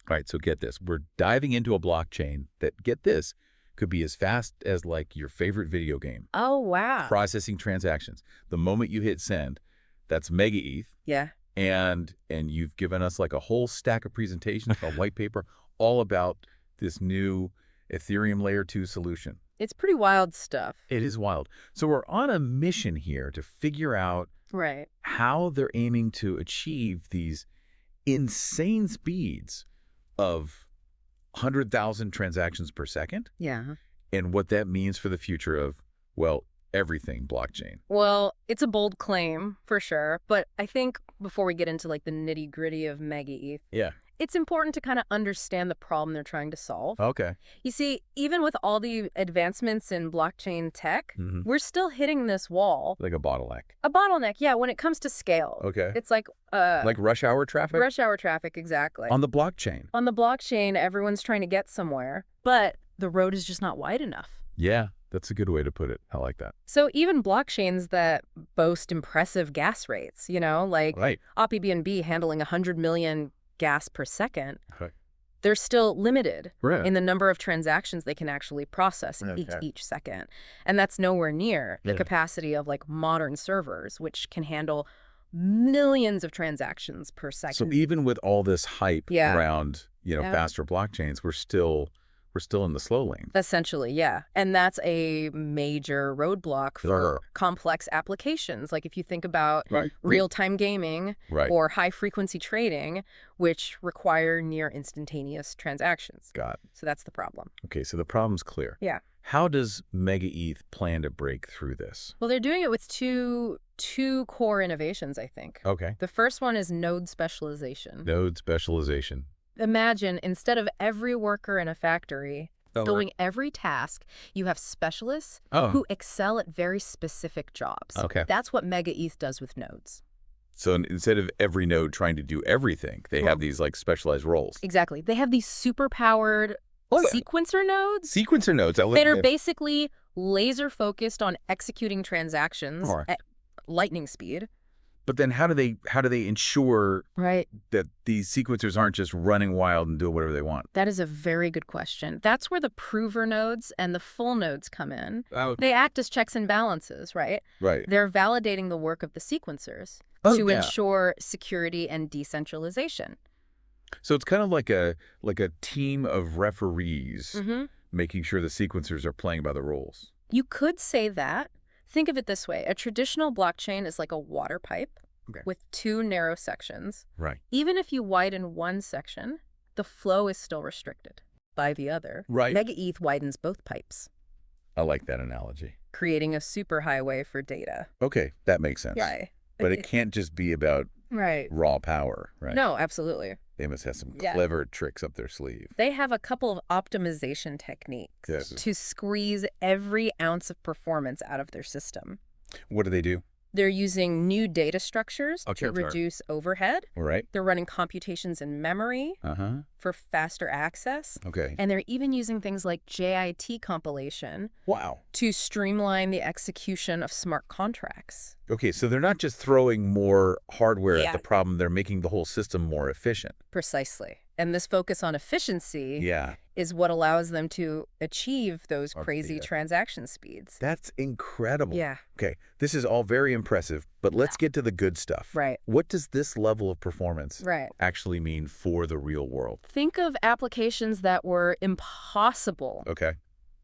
All right, so get this. We're diving into a blockchain that, get this, could be as fast as like your favorite video game. Oh, wow. Processing transactions. The moment you hit send, that's MegaETH. Yeah. And you've given us like a whole stack of presentations, a white paper, all about this new Ethereum Layer 2 solution. It's pretty wild stuff. It is wild. So we're on a mission here to figure out how they're aiming to achieve these insane speeds of 100,000 transactions per second. Yeah. And what that means for the future of, well, everything blockchain. Well, it's a bold claim for sure, but I think before we get into like the nitty-gritty of MegaETH, it's important to kind of understand the problem they're trying to solve. Okay. You see, even with all the advancements in blockchain tech, we're still hitting this wall. Like a bottleneck. A bottleneck, yeah, when it comes to scale. Okay. It's like rush hour traffic? Rush hour traffic, exactly. On the blockchain. On the blockchain, everyone's trying to get somewhere, but the road is just not wide enough. Yeah, that's a good way to put it. I like that. So even blockchains that boast impressive gas rates, you know, like OppBnB handling 100 million gas per second, they're still limited in the number of transactions they can actually process each second. And that's nowhere near the capacity of like modern servers, which can handle millions of transactions per second. So even with all this hype around, faster blockchains, we're still in the slow lane. Essentially, yeah. And that's a major roadblock for complex applications. Like if you think about real-time gaming or high-frequency trading, which require near instantaneous transactions. Got it. So that's the problem. Okay, so the problem's clear. Yeah. How does MegaETH plan to break through this? Well, they're doing it with two core innovations, I think. Okay. The first one is node specialization. Node specialization. Imagine instead of every worker in a factory doing every task, you have specialists who excel at very specific jobs. Okay. That's what MegaETH does with nodes. So instead of every node trying to do everything, they have these like specialized roles. Exactly. They have these super-powered sequencer nodes. Sequencer nodes. That are basically laser-focused on executing transactions at lightning speed. But then how do they ensure that these sequencers aren't just running wild and doing whatever they want? That is a very good question. That's where the prover nodes and the full nodes come in. Oh. They act as checks and balances, right? Right. They're validating the work of the sequencers to ensure security and decentralization. So it's kind of like a team of referees making sure the sequencers are playing by the rules. You could say that. Think of it this way. A traditional blockchain is like a water pipe with two narrow sections. Right. Even if you widen one section, the flow is still restricted by the other. Right. MegaETH widens both pipes. I like that analogy. Creating a superhighway for data. Okay, that makes sense. Right. But it can't just be about raw power, right? No, absolutely. They must have some clever tricks up their sleeve. They have a couple of optimization techniques to squeeze every ounce of performance out of their system. What do they do? They're using new data structures to reduce overhead. All right. They're running computations in memory for faster access. Okay. And they're even using things like JIT compilation to streamline the execution of smart contracts. Okay, so they're not just throwing more hardware at the problem, they're making the whole system more efficient. Precisely. And this focus on efficiency is what allows them to achieve those crazy transaction speeds. That's incredible. Yeah. Okay, this is all very impressive, but let's get to the good stuff. Right. What does this level of performance actually mean for the real world? Think of applications that were impossible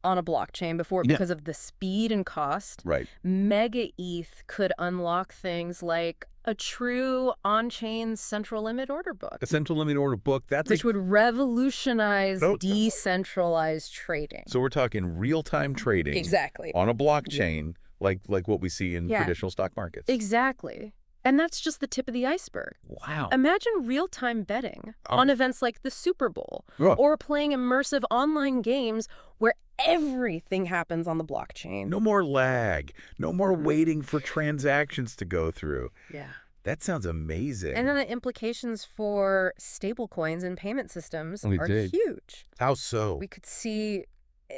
on a blockchain before because of the speed and cost. Right. MegaETH could unlock things like a true on-chain central limit order book. A central limit order book, which would revolutionize decentralized trading. So we're talking real-time trading. Exactly. On a blockchain, like what we see in traditional stock markets. Exactly. And that's just the tip of the iceberg. Wow. Imagine real-time betting on events like the Super Bowl or playing immersive online games where everything happens on the blockchain. No more lag. No more waiting for transactions to go through. Yeah. That sounds amazing. And then the implications for stablecoins and payment systems are huge. How so? We could see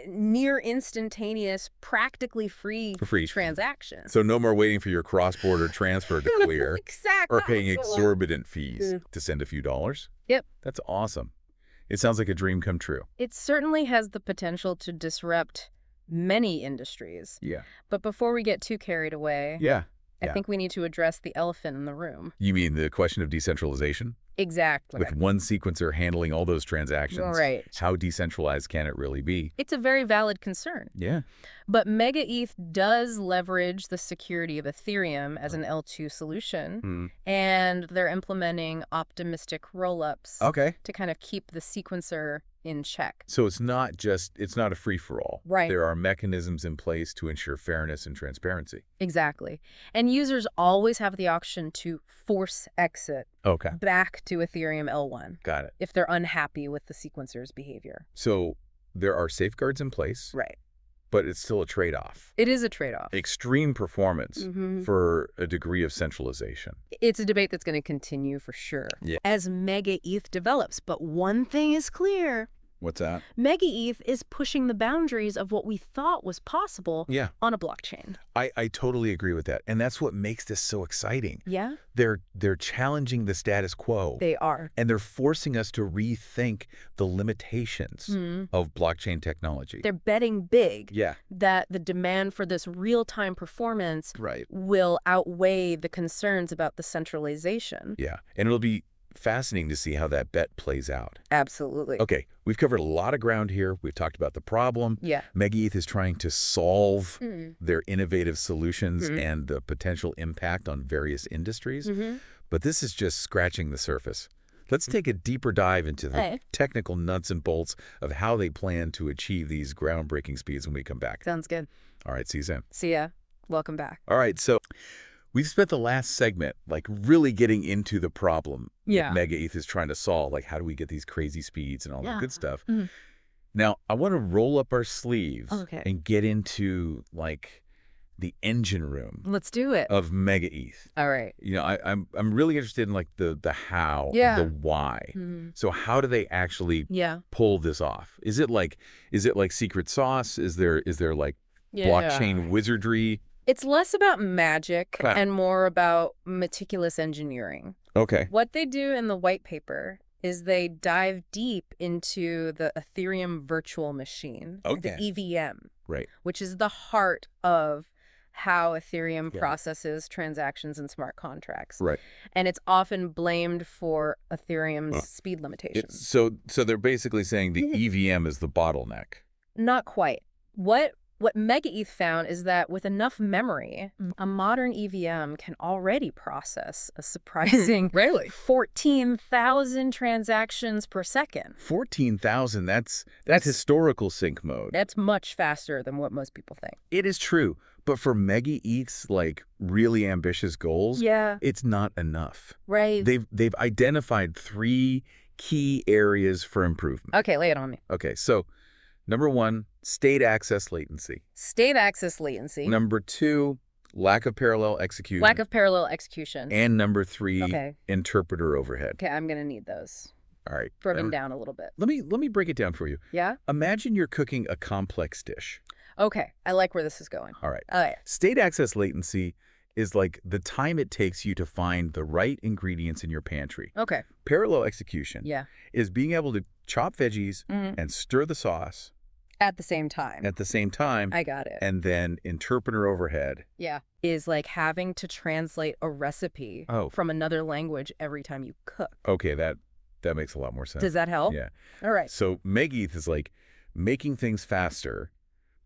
near instantaneous, practically free transactions. So no more waiting for your cross-border transfer to clear. Exactly. Or paying exorbitant fees to send a few dollars. Yep. That's awesome. It sounds like a dream come true. It certainly has the potential to disrupt many industries. Yeah. But before we get too carried away, I think we need to address the elephant in the room. You mean the question of decentralization? Exactly. With one sequencer handling all those transactions, how decentralized can it really be? It's a very valid concern. Yeah. But MegaETH does leverage the security of Ethereum as an L2 solution, and they're implementing optimistic rollups to kind of keep the sequencer in check. So it's not a free-for-all. Right. There are mechanisms in place to ensure fairness and transparency. Exactly. And users always have the option to force exit back to Ethereum L1. Got it. If they're unhappy with the sequencer's behavior. So there are safeguards in place. Right. But it's still a trade-off. It is a trade-off. Extreme performance for a degree of centralization. It's a debate that's going to continue for sure as MegaETH develops. But one thing is clear. What's that? MegaETH is pushing the boundaries of what we thought was possible on a blockchain. I totally agree with that. And that's what makes this so exciting. Yeah? They're challenging the status quo. They are. And they're forcing us to rethink the limitations of blockchain technology. They're betting big that the demand for this real-time performance will outweigh the concerns about the centralization. Yeah. And it'll be fascinating to see how that bet plays out. Absolutely. Okay, we've covered a lot of ground here. We've talked about the problem. MegaETH is trying to solve their innovative solutions and the potential impact on various industries. But this is just scratching the surface. Let's take a deeper dive into the technical nuts and bolts of how they plan to achieve these groundbreaking speeds when we come back. Sounds good. All right, see you soon. See ya. Welcome back. All right, so we've spent the last segment really getting into the problem that MegaETH is trying to solve. Like, how do we get these crazy speeds and all that good stuff? Now, I want to roll up our sleeves and get into the engine room. Let's do it. Of MegaETH. All right. You know, I'm really interested in the how, the why. So how do they actually pull this off? Is it like secret sauce? Is there blockchain wizardry? It's less about magic and more about meticulous engineering. Okay. What they do in the white paper is they dive deep into the Ethereum virtual machine, the EVM, which is the heart of how Ethereum processes transactions and smart contracts. And it's often blamed for Ethereum's speed limitations. So they're basically saying the EVM is the bottleneck. Not quite. What MegaETH found is that with enough memory, a modern EVM can already process a surprising 14,000 transactions per second. 14,000, that's historical sync mode. That's much faster than what most people think. It is true, but for MegaETH's really ambitious goals, it's not enough. They've identified 3 key areas for improvement. Okay, lay it on me. Okay, so number 1, state access latency. State access latency. Number 2, lack of parallel execution. Lack of parallel execution. And number 3, interpreter overhead. Okay, I'm going to need those. All right. Broken down a little bit. Let me break it down for you. Yeah? Imagine you're cooking a complex dish. Okay, I like where this is going. All right. State access latency is the time it takes you to find the right ingredients in your pantry. Okay. Parallel execution is being able to chop veggies and stir the sauce at the same time. At the same time. I got it. And then interpreter overhead. Is having to translate a recipe from another language every time you cook. Okay, that makes a lot more sense. Does that help? Yeah. All right. So MegaETH is making things faster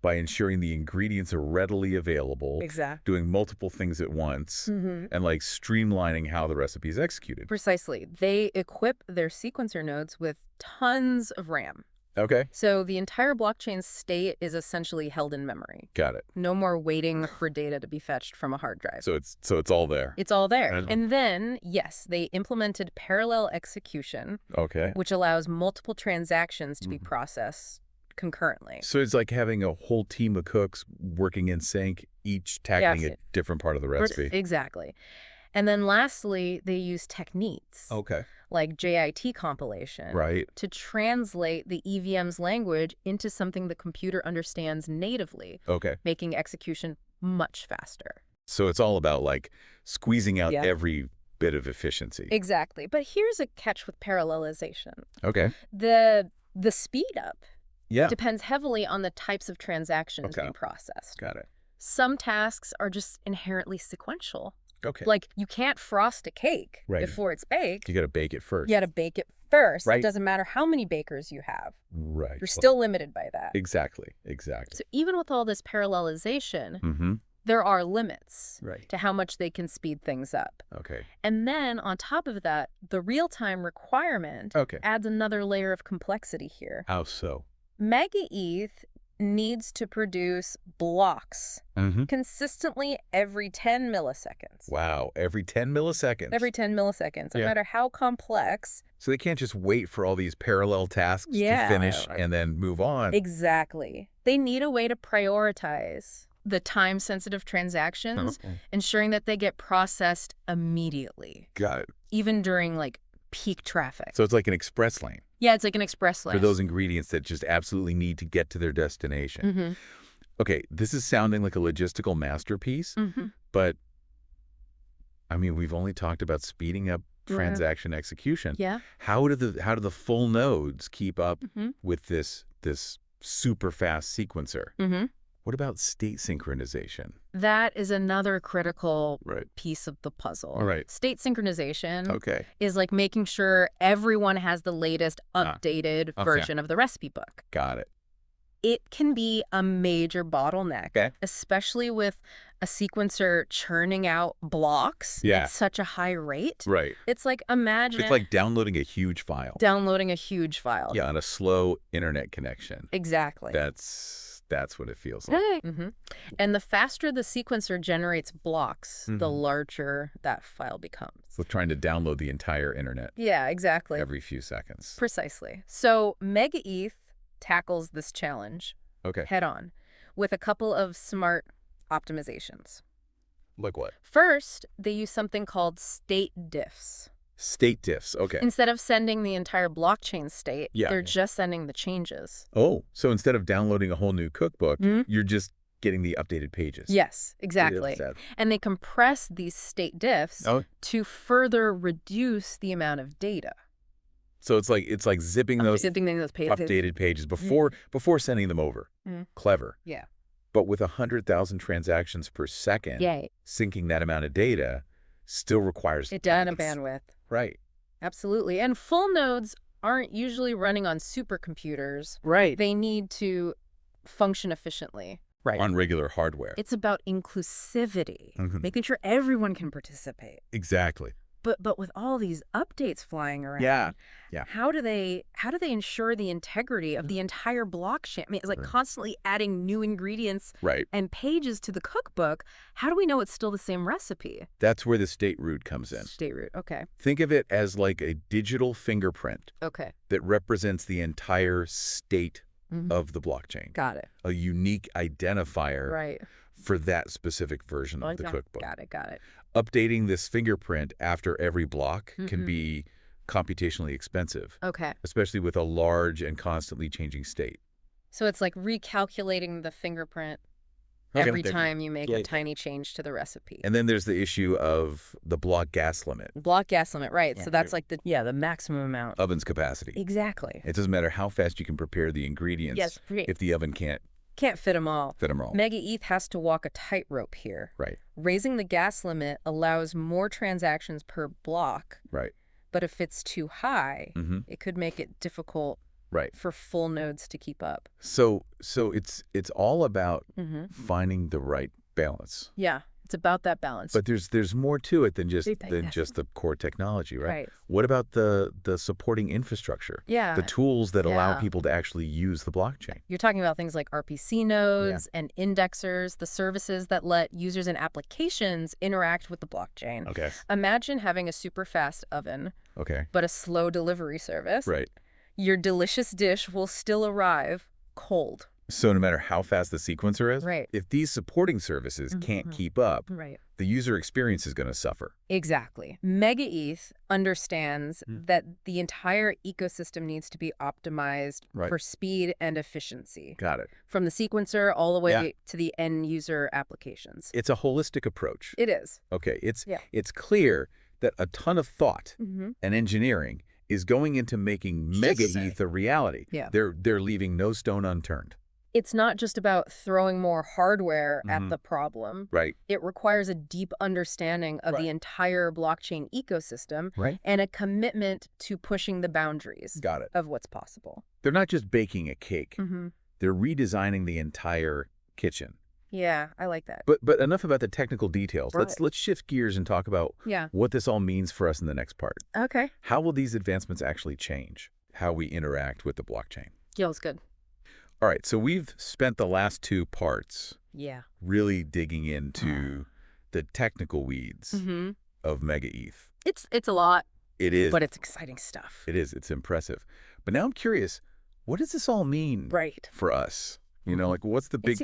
by ensuring the ingredients are readily available. Exactly. Doing multiple things at once and streamlining how the recipe is executed. Precisely. They equip their sequencer nodes with tons of RAM. Okay. So the entire blockchain state is essentially held in memory. Got it. No more waiting for data to be fetched from a hard drive. So it's all there. It's all there. And then, yes, they implemented parallel execution, which allows multiple transactions to be processed concurrently. So it's like having a whole team of cooks working in sync, each tackling a different part of the recipe. Exactly. And then lastly, they use techniques. Like JIT compilation. To translate the EVM's language into something the computer understands natively. Making execution much faster. So it's all about squeezing out every bit of efficiency. Exactly. But here's a catch with parallelization. Okay. The speed up Yeah. depends heavily on the types of transactions being processed. Got it. Some tasks are just inherently sequential. Okay. Like, you can't frost a cake before it's baked. You got to bake it first. You got to bake it first. Right. It doesn't matter how many bakers you have. Right. You're still limited by that. Exactly. So even with all this parallelization, there are limits to how much they can speed things up. Okay. And then on top of that, the real-time requirement adds another layer of complexity here. How so? MegaETH needs to produce blocks consistently every 10 milliseconds. Wow, every 10 milliseconds. Every 10 milliseconds, no matter how complex. So they can't just wait for all these parallel tasks to finish and then move on. Exactly. They need a way to prioritize the time-sensitive transactions, ensuring that they get processed immediately. Got it. Even during, like, peak traffic. So it's like an express lane. Yeah, it's like an express lane. For those ingredients that just absolutely need to get to their destination. Okay, this is sounding like a logistical masterpiece, but, I mean, we've only talked about speeding up transaction execution. Yeah. How do the full nodes keep up with this super fast sequencer? What about state synchronization? That is another critical piece of the puzzle. All right. State synchronization is like making sure everyone has the latest updated version of the recipe book. Got it. It can be a major bottleneck, especially with a sequencer churning out blocks at such a high rate. Right. It's like, imagine... It's like downloading a huge file. Downloading a huge file. Yeah, on a slow internet connection. Exactly. That's what it feels like. And the faster the sequencer generates blocks, the larger that file becomes. So trying to download the entire internet. Yeah, exactly. Every few seconds. Precisely. So MegaETH tackles this challenge head on with a couple of smart optimizations. Like what? First, they use something called state diffs. State diffs, okay. Instead of sending the entire blockchain state, they're just sending the changes. Oh, so instead of downloading a whole new cookbook, you're just getting the updated pages. Yes, exactly. And they compress these state diffs to further reduce the amount of data. So it's like zipping those updated pages before sending them over. Clever. Yeah. But with 100,000 transactions per second, syncing that amount of data still requires a ton of bandwidth. Right. Absolutely. And full nodes aren't usually running on supercomputers. Right. They need to function efficiently. Right. On regular hardware. It's about inclusivity, making sure everyone can participate. Exactly. But with all these updates flying around, how do they ensure the integrity of the entire blockchain? I mean, it's like constantly adding new ingredients and pages to the cookbook. How do we know it's still the same recipe? That's where the state root comes in. State root, okay. Think of it as like a digital fingerprint that represents the entire state of the blockchain. Got it. A unique identifier for that specific version of the cookbook. Got it. Updating this fingerprint after every block can be computationally expensive. Okay. Especially with a large and constantly changing state. So it's like recalculating the fingerprint every time you make a tiny change to the recipe. And then there's the issue of the block gas limit. Block gas limit, right. Yeah. So that's like the maximum amount. Oven's capacity. Exactly. It doesn't matter how fast you can prepare the ingredients if the oven can't fit them all. MegaETH has to walk a tightrope here. Right. Raising the gas limit allows more transactions per block. Right. But if it's too high, it could make it difficult for full nodes to keep up. So it's all about finding the right balance. Yeah. It's about that balance. But there's more to it than just the core technology, right? What about the supporting infrastructure? Yeah. The tools that allow people to actually use the blockchain. You're talking about things like RPC nodes and indexers, the services that let users and applications interact with the blockchain. Okay. Imagine having a super fast oven, but a slow delivery service. Right. Your delicious dish will still arrive cold. So no matter how fast the sequencer is, right. if these supporting services can't keep up, right. the user experience is going to suffer. Exactly. MegaETH understands that the entire ecosystem needs to be optimized for speed and efficiency. Got it. From the sequencer all the way to the end user applications. It's a holistic approach. It is. Okay. It's clear that a ton of thought and engineering is going into making MegaETH a reality. Yeah. They're leaving no stone unturned. It's not just about throwing more hardware at the problem. Right. It requires a deep understanding of the entire blockchain ecosystem and a commitment to pushing the boundaries of what's possible. They're not just baking a cake. They're redesigning the entire kitchen. Yeah, I like that. But enough about the technical details. Let's shift gears and talk about what this all means for us in the next part. Okay. How will these advancements actually change how we interact with the blockchain? Feels good. All right, so we've spent the last two parts really digging into the technical weeds of MegaETH. It's a lot. It is. But it's exciting stuff. It is. It's impressive. But now I'm curious, what does this all mean for us? You know, like what's the big,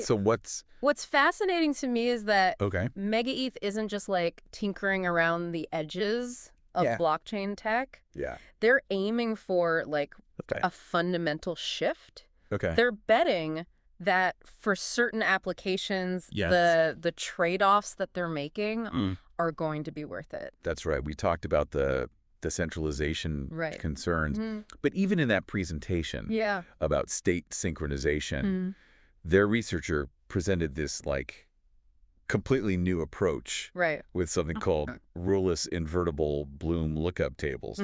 What's fascinating to me is that MegaETH isn't just like tinkering around the edges of blockchain tech. Yeah. They're aiming for like a fundamental shift. They're betting that for certain applications, the trade-offs that they're making are going to be worth it. That's right. We talked about the centralization concerns. But even in that presentation about state synchronization, their researcher presented this like completely new approach with something called ruleless invertible Bloom lookup tables.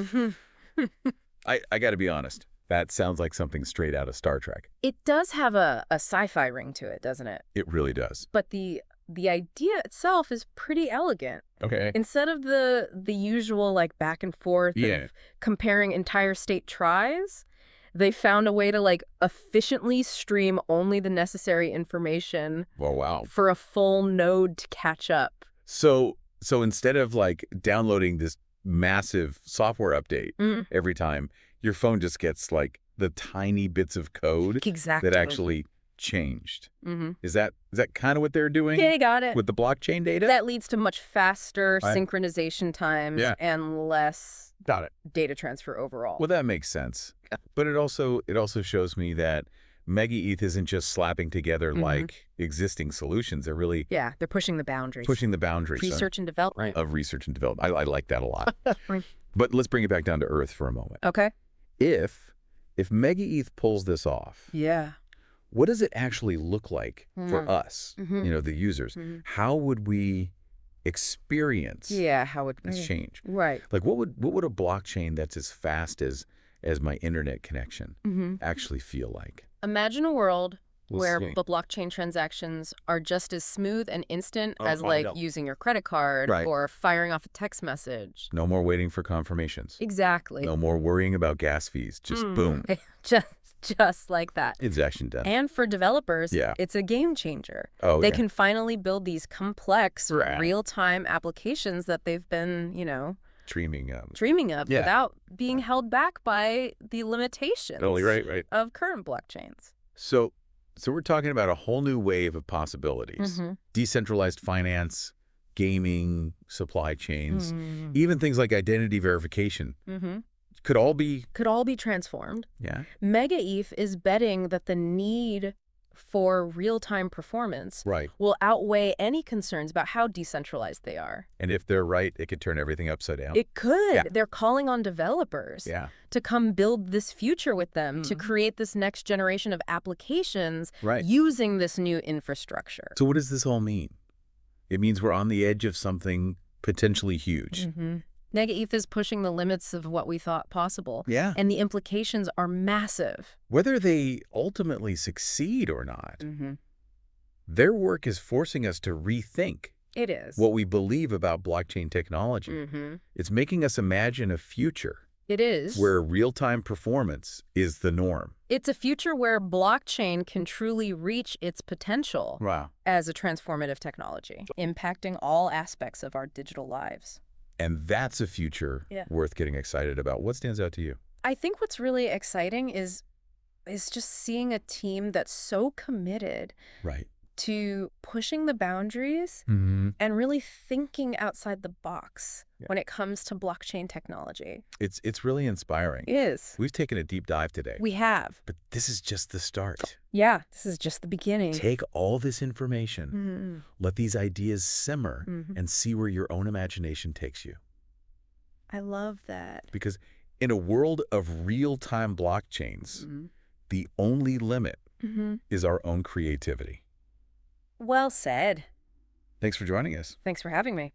I got to be honest. That sounds like something straight out of Star Trek. It does have a sci-fi ring to it, doesn't it? It really does. But the idea itself is pretty elegant. Instead of the usual like back and forth of comparing entire state tries, they found a way to like efficiently stream only the necessary information for a full node to catch up. So instead of like downloading this massive software update every time, your phone just gets like the tiny bits of code that actually changed. Is that kind of what they're doing? Yeah, you got it. With the blockchain data? That leads to much faster synchronization times and less data transfer overall. Well, that makes sense. But it also shows me that MegaETH isn't just slapping together like existing solutions. They're really they're pushing the boundaries. Research and development. Of research and development. I like that a lot. But let's bring it back down to earth for a moment. Okay. If MegaETH pulls this off, what does it actually look like for us, you know, the users? How would we experience this change? Right. Like what would a blockchain that's as fast as my internet connection actually feel like? Imagine a world where the blockchain transactions are just as smooth and instant as like using your credit card or firing off a text message. No more waiting for confirmations. Exactly. No more worrying about gas fees. Just boom. Just like that. It's action done. And for developers, it's a game changer. They can finally build these complex real-time applications that they've been, you know, dreaming of without being held back by the limitations of current blockchains. So we're talking about a whole new wave of possibilities. Decentralized finance, gaming, supply chains, even things like identity verification. Could all be transformed. MegaETH is betting that the need for real-time performance will outweigh any concerns about how decentralized they are. And if they're right, it could turn everything upside down. It could. They're calling on developers to come build this future with them, to create this next generation of applications using this new infrastructure. So what does this all mean? It means we're on the edge of something potentially huge. MegaETH is pushing the limits of what we thought possible. And the implications are massive. Whether they ultimately succeed or not, their work is forcing us to rethink what we believe about blockchain technology. It's making us imagine a future where real-time performance is the norm. It's a future where blockchain can truly reach its potential as a transformative technology, impacting all aspects of our digital lives. And that's a future worth getting excited about. What stands out to you? I think what's really exciting is just seeing a team that's so committed to pushing the boundaries and really thinking outside the box when it comes to blockchain technology. It's really inspiring. It is. We've taken a deep dive today. We have. But this is just the start. Yeah, this is just the beginning. Take all this information, let these ideas simmer, and see where your own imagination takes you. I love that. Because in a world of real-time blockchains, the only limit is our own creativity. Well said. Thanks for joining us. Thanks for having me.